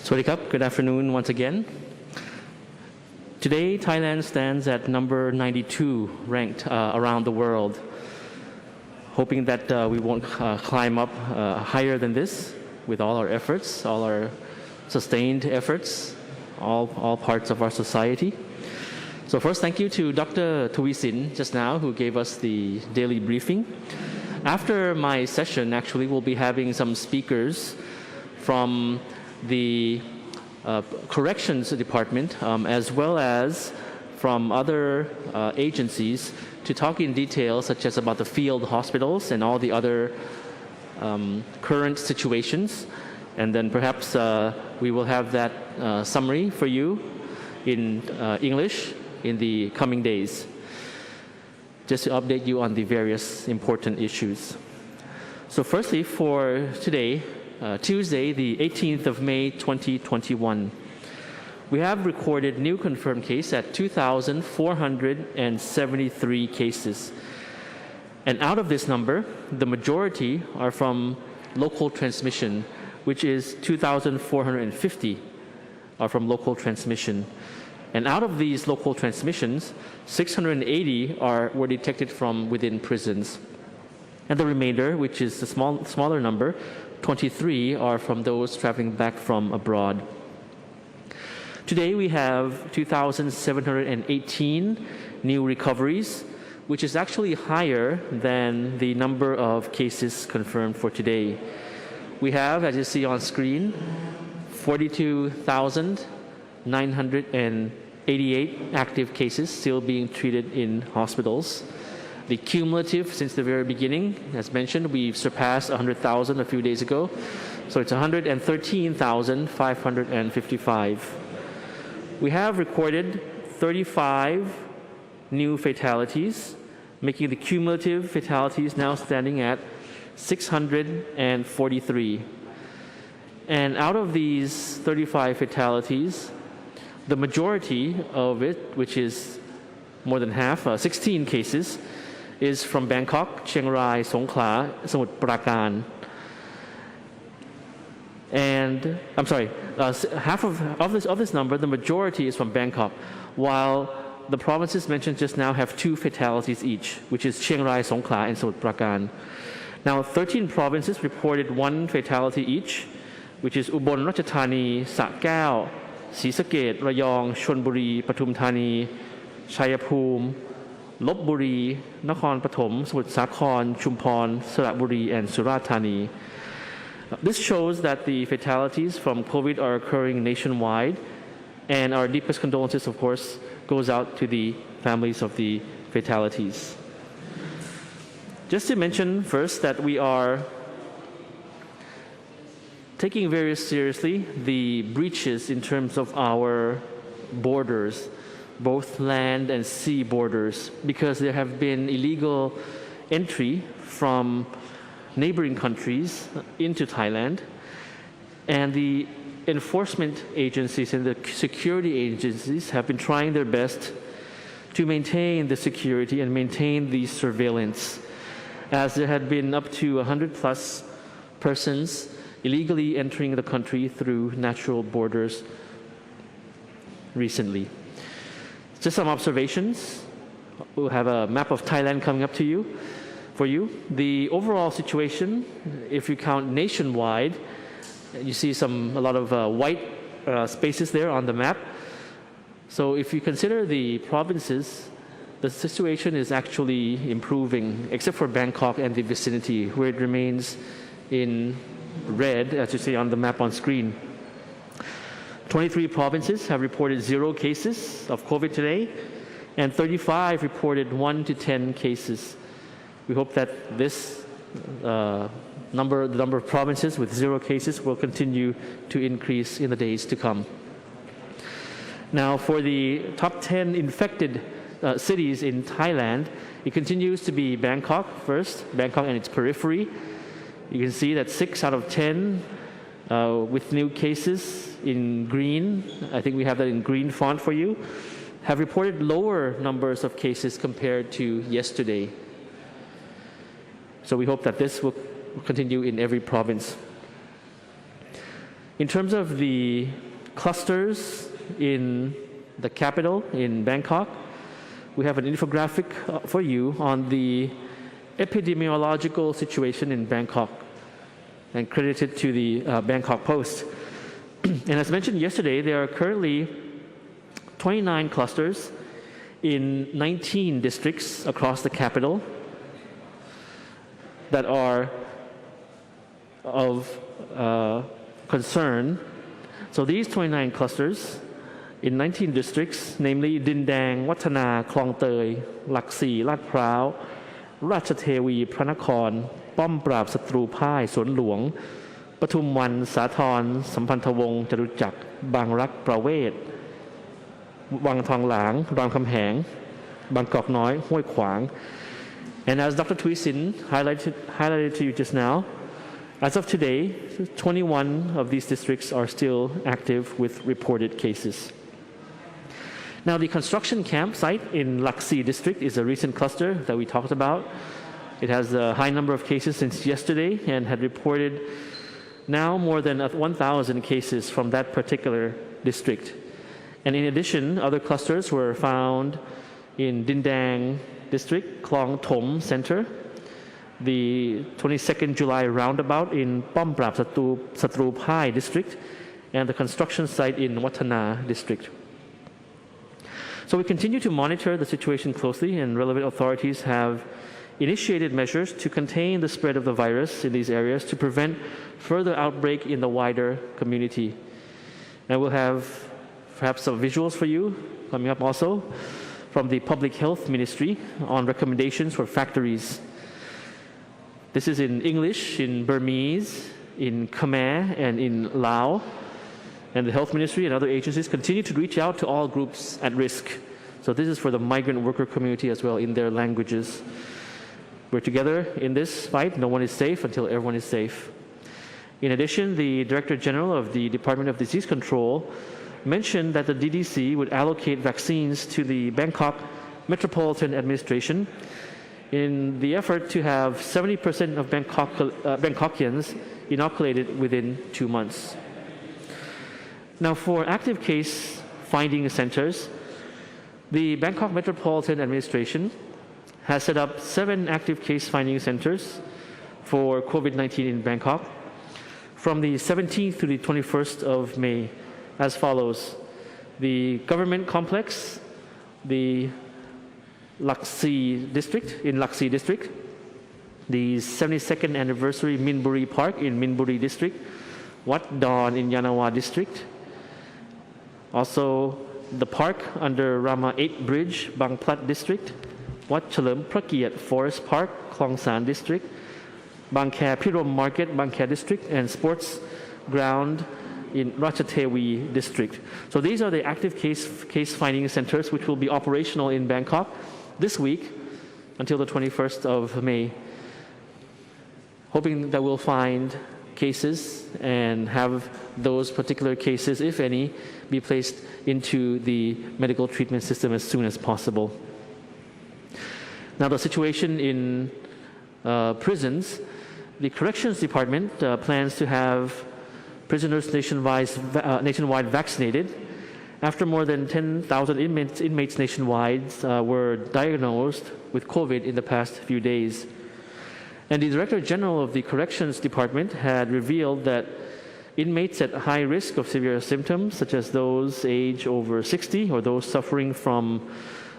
Swadikap, good afternoon once again. Today, Thailand stands at number 92 ranked around the world. Hoping that we won't climb up higher than this with all our efforts, all our sustained efforts, all parts of our society. So first, thank you to Dr. Tuwisin just now, who gave us the daily briefing. After my session, actually, we'll be having some speakers from the corrections department, as well as from other agencies to talk in detail, such as about the field hospitals and all the other current situations. And then perhaps we will have that summary for you in English in the coming days, just to update you on the various important issues. So firstly, for today, Tuesday, the 18th of May, 2021. We have recorded new confirmed cases at 2,473 cases. And out of this number, the majority are from local transmission, which is 2,450 are from local transmission. And out of these local transmissions, 680 were detected from within prisons. And the remainder, which is a smaller number, 23 are from those traveling back from abroad. Today we have 2,718 new recoveries, which is actually higher than the number of cases confirmed for today. We have, as you see on screen, 42,988 active cases still being treated in hospitals. The cumulative since the very beginning, as mentioned, we've surpassed 100,000 a few days ago. So it's 113,555. We have recorded 35 new fatalities, making the cumulative fatalities now standing at 643. And out of these 35 fatalities, the majority of it, which is more than half, 16 cases, is from Bangkok, Chiang Rai, Songkhla, Samut Prakan. And I'm sorry, half of this number, the majority is from Bangkok, while the provinces mentioned just now have 2 fatalities each, which is Chiang Rai, Songkhla, and Samut Prakan. Now, 13 provinces reported 1 fatality each, which is Ubon Ratchathani, Sa Kaeo,ศรีสะเกษ Rayong, Chonburi, Pathum Thani, Chayapum, Lopburi, Nakhon Pathom, Samut Sakhon, Chumpon, Saratburi, and Surat Thani. This shows that the fatalities from COVID are occurring nationwide, and our deepest condolences, of course, goes out to the families of the fatalities. Just to mention first that we are taking very seriously the breaches in terms of our borders, both land and sea borders, because there have been illegal entry from neighboring countries into Thailand, and the enforcement agencies and the security agencies have been trying their best to maintain the security and maintain the surveillance, as there had been up to 100 plus persons illegally entering the country through natural borders recently. Just some observations. We'll have a map of Thailand coming up to you. For you, the overall situation, if you count nationwide, you see a lot of white spaces there on the map. So if you consider the provinces, the situation is actually improving, except for Bangkok and the vicinity, where it remains in red, as you see on the map on screen. 23 provinces have reported 0 cases of COVID today, and 35 reported 1 to 10 cases. We hope that this the number of provinces with 0 cases will continue to increase in the days to come. Now, for the top 10 infected cities in Thailand, it continues to be Bangkok first, Bangkok and its periphery. You can see that 6 out of 10 with new cases in green, I think we have that in green font for you, have reported lower numbers of cases compared to yesterday. So we hope that this will continue in every province. In terms of the clusters in the capital, in Bangkok, we have an infographic for you on the epidemiological situation in Bangkok and credited to the Bangkok Post. And as mentioned yesterday, there are currently 29 clusters in 19 districts across the capital that are of concern. So these 29 clusters in 19 districts, namely Din Dang, Wattana, Klong Tei, Lak Si, Lat Prao, Ratchathewi, Pranakon, Pom Prap, Satru Phai, Suan Luang, Pathum Wan, Sathorn, Sampantawong, Jaruchak, Bang Rak, Prawet, Wang Thong Lang, Ram Kham Heng, Bangkok Noi, Hoi Kwang. And as Dr. Tui Sin highlighted to you just now, as of today, 21 of these districts are still active with reported cases. Now, the construction campsite in Lak Si district is a recent cluster that we talked about. It has a high number of cases since yesterday and had reported now more than 1,000 cases from that particular district. And in addition, other clusters were found in Din Dang district, Klong Thom Center, the 22nd July roundabout in Pom Prap Satru Phai district, and the construction site in Wattana district. So we continue to monitor the situation closely, and relevant authorities have initiated measures to contain the spread of the virus in these areas to prevent further outbreak in the wider community. And we'll have perhaps some visuals for you coming up also from the Public Health Ministry on recommendations for factories. This is in English, in Burmese, in Khmer, and in Lao. And the Health Ministry and other agencies continue to reach out to all groups at risk. So this is for the migrant worker community as well in their languages. We're together in this fight. No one is safe until everyone is safe. In addition, the Director General of the Department of Disease Control mentioned that the DDC would allocate vaccines to the Bangkok Metropolitan Administration in the effort to have 70% of Bangkokians inoculated within 2 months. Now, for active case finding centers, the Bangkok Metropolitan Administration has set up 7 active case finding centers for COVID-19 in Bangkok from the 17th to the 21st of May as follows. The government complex, the Lak Si district, in Lak Si district, the 72nd anniversary Minburi Park in Minburi district, Wat Don in Yanawa district, also the park under Rama 8 Bridge, Bang Plat district, Wat Chalerm Prakiat Forest Park, Klong San district, Bang Khae Pirom Market, Bang Khae district, and sports ground in Ratchathewi district. So these are the active case finding centers which will be operational in Bangkok this week until the 21st of May, hoping that we'll find cases and have those particular cases, if any, be placed into the medical treatment system as soon as possible. Now, the situation in prisons, the Corrections Department plans to have prisoners nationwide vaccinated after more than 10,000 inmates nationwide were diagnosed with COVID in the past few days. And the Director General of the Corrections Department had revealed that inmates at high risk of severe symptoms, such as those age over 60 or those suffering from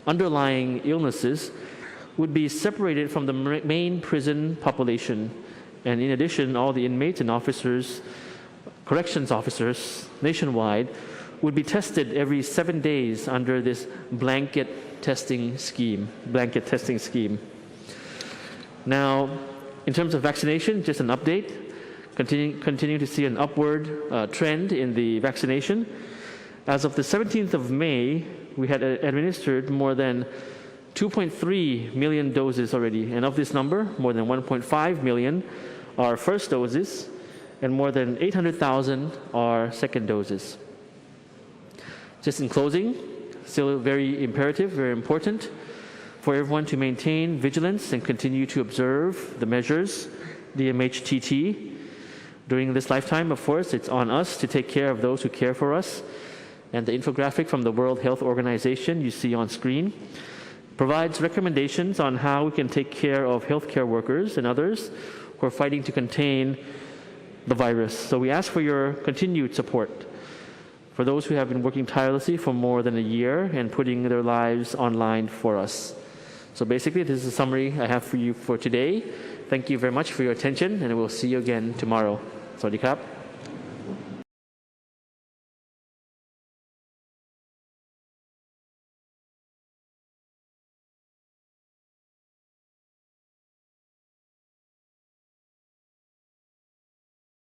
underlying illnesses, would be separated from the main prison population. And in addition, all the inmates and officers, corrections officers nationwide, would be tested every 7 days under this blanket testing scheme. Now, in terms of vaccination, just an update. Continue to see an upward trend in the vaccination. As of the 17th of May, we had administered more than 2.3 million doses already. And of this number, more than 1.5 million are first doses, and more than 800,000 are second doses. Just in closing, still very imperative, very important for everyone to maintain vigilance and continue to observe the measures, the MHTT. during this lifetime, of course, it's on us to take care of those who care for us. And the infographic from the World Health Organization you see on screen provides recommendations on how we can take care of healthcare workers and others who are fighting to contain the virus. So we ask for your continued support for those who have been working tirelessly for more than a year and putting their lives online for us. So basically, this is a summary I have for you for today. Thank you very much for your attention, and we'll see you again tomorrow. สวัสดีครับ